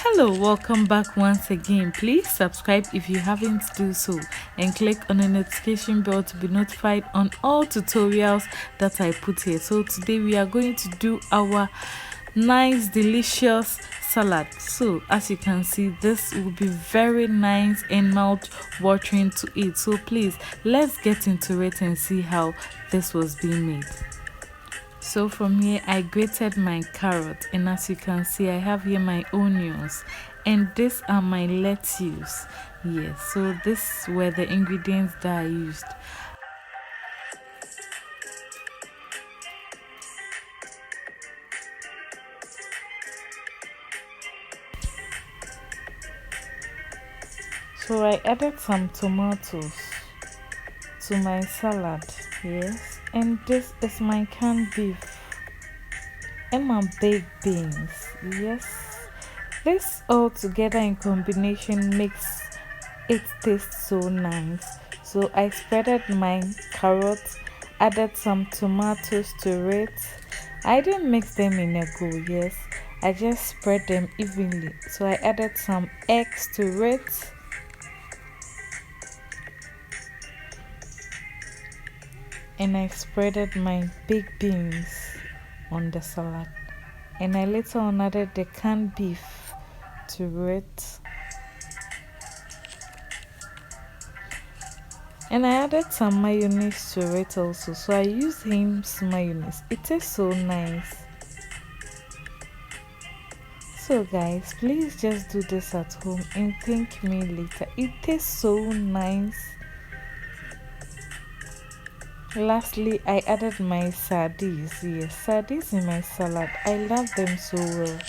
Hello, welcome back once again. Please subscribe if you haven't do so and click on the notification bell to be notified on all tutorials that I put here. So today we are going to do our nice delicious salad. So as you can see, this will be very nice and mouth watering to eat. So please let's get into it and see how this was being made. So from here I grated my carrot, and as you can see I have here my onions, and these are my lettuce. Yes, so these were the ingredients that I used. So I added some tomatoes to my salad. Yes, and this is my canned beef and my baked beans. Yes, this all together in combination makes it taste so nice. So I spreaded my carrots, added some tomatoes to it. I didn't mix them in a go. Yes, I just spread them evenly. So I added some eggs to it. And I spreaded my baked beans on the salad, and I later on added the canned beef to it, and I added some mayonnaise to it also. So I used Heinz mayonnaise. It tastes so nice. So guys, please just do this at home and thank me later. It tastes so nice. Lastly, I added my sardines. Yes, sardines in my salad. I love them so well.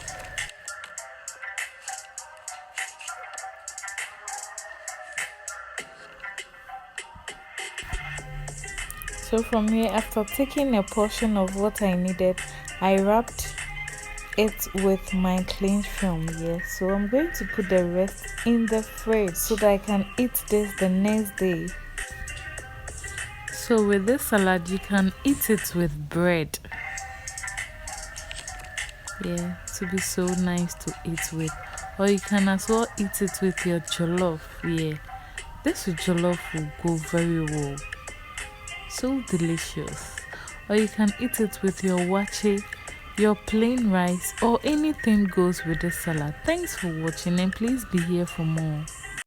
So from here, after taking a portion of what I needed, I wrapped it with my cling film. Yes, so I'm going to put the rest in the fridge so that I can eat this the next day. So with this salad, you can eat it with bread. Yeah, to be so nice to eat with. Or you can as well eat it with your jollof. Yeah, this with jollof will go very well. So delicious. Or you can eat it with your wache, your plain rice, or anything goes with the salad. Thanks for watching, and please be here for more.